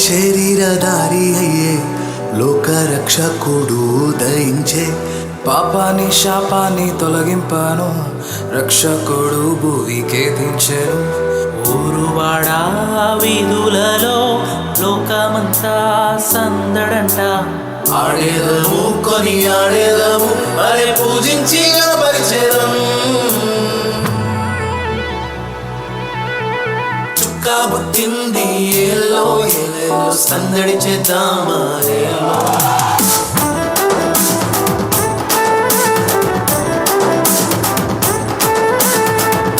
శరీరధారి అయ్యే లోకరక్షకుడు ఉదయించే పాపాన్ని శాపాన్ని తొలగింపాను రక్షకుడు భూమికే దించెను. ఊరువాడా వీధులలో లోకమంతా సందడంట. ఆడేదము కొని ఆడేదము అరే పూజించి గణపరిచేదము. చుక్కా పుట్టింది ఏలో ఏలేలో సందడి చేద్దామా ఏలో.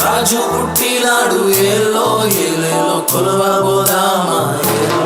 రాజు పుట్టినాడు ఏలో ఏలేలో కొలవబోదామా ఏలో.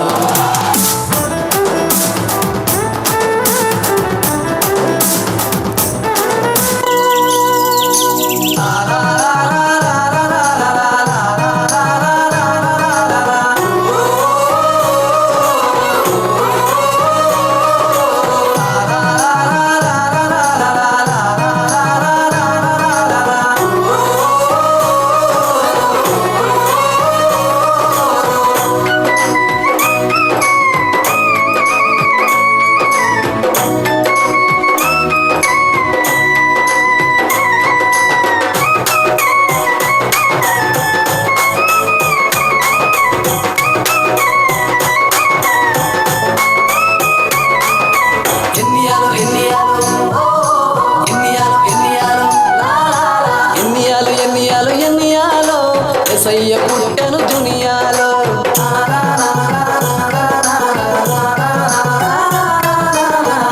యేసయ్య పుట్టెను దునియాలో.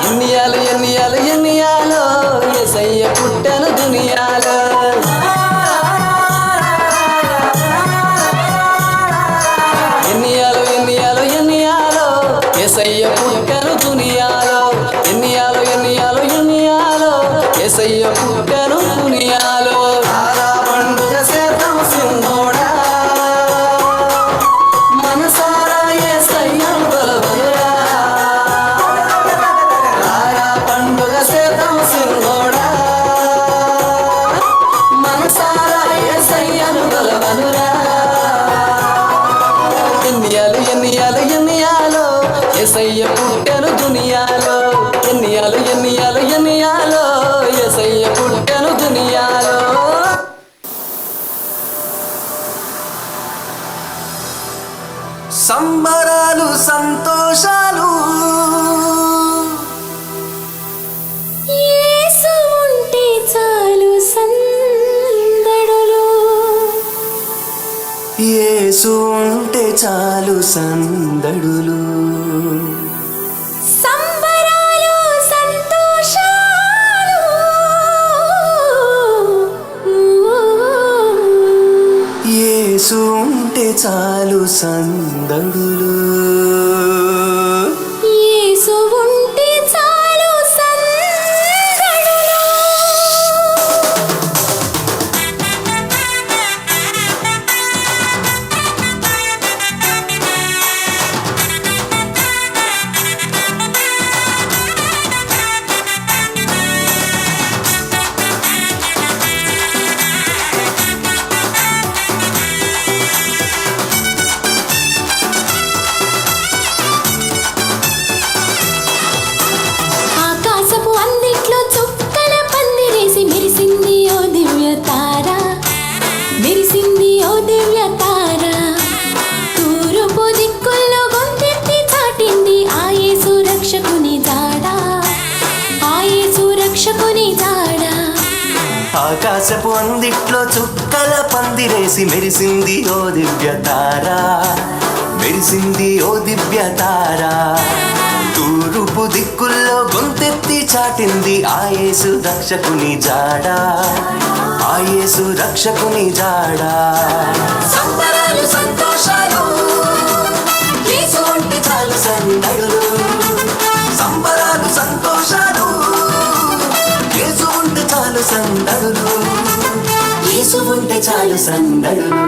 ఎన్నియాలు ఎన్నియాలు ఎన్నియాలో యేసయ్య పుట్టెను దునియాలో. ఎన్నియాలు ఎన్నియాలు ఎన్నియాలో యేసయ్య పుట్టెను దునియాలో. ఎన్నియాలు ఎన్నియాలు ఎన్నియాలో యేసయ్య పుట్టెను దునియాలో. పండుగ చేద్దాం సింహోడా మనసారా యేసయ్యను కొలవనురా. పండుగ చేద్దాం సింహోడా మనసారా యేసయ్యను కొలవనురా. ఎన్నియాలు ఎన్నియాలు ఎన్నియాలో యేసయ్య పుట్టెను దునియాలో. ఎన్నియాలు ఎన్నియాలు ఎన్నియాలో యేసయ్య పుట్టెను దునియాలో. సంబరాలు సంతోషాలు యేసు ఉంటే చాలు సందడులు. యేసు ఉంటే చాలు సందడులు. సంబరాలు సంతోషాలు యేసు ఉంటే చాలు సందడులు. యేసు ఉంటే చాలు సందడులు. ఆకాశపు అందిట్లో చుక్కల పందిరేసి మెరిసింది ఓ దివ్య తార. మెరిసింది ఓ దివ్య తార. తూర్పు దిక్కుల్లో గొంతెత్తి చాటింది ఆ యేసు రక్షకుని జాడ. ఆ యేసు రక్షకుని జాడ. ఆకాశపు అందిట్లో చుక్కల పందిరేసి మెరిసింది ఓ దివ్య తార. మెరిసింది ఓ దివ్య తార. తూర్పు దిక్కుల్లో గొంతెత్తి చాటింది ఆ యేసు రక్షకుని జాడ. ఆ యేసు రక్షకుని జాడ. సంబరాలు సంతోషాలు సందడులు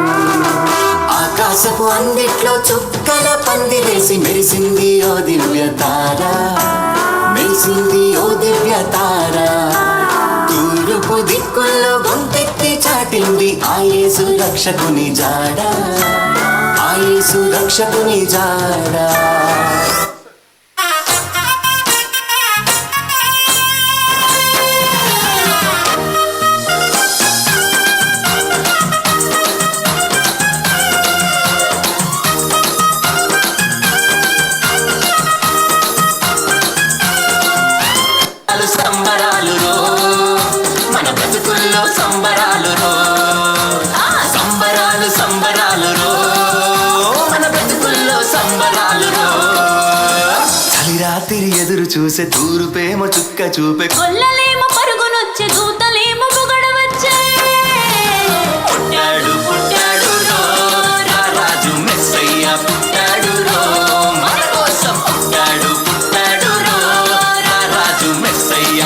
ఆకాశపు అందిట్లో చుక్కల పందిరేసి మెరిసింది ఓ దివ్య తార మెరిసింది ఓ దివ్య తార తూర్పు దిక్కుల్లో గొంతెత్తి చాటింది ఆ యేసు రక్షకుని జాడ ఆ యేసు రక్షకుని జాడ సంబరాలు రో మన బ్రతుకుల్లో సంబరాలు రో సంబరాలు సంబరాలు రో మన బ్రతుకుల్లో సంబరాలు రో చలి రాత్రి ఎదురు చూసే తూరుపేమో చుక్క చూపే కొల్లలేమో పరుగునొచ్చే దూతలేమో పొగడవచ్చే పుట్టాడు పుట్టాడు రో రాజు మెస్సయ్య పుట్టాడు రో మన కోసం పుట్టాడు పుట్టాడు రో రాజు మెస్సయ్య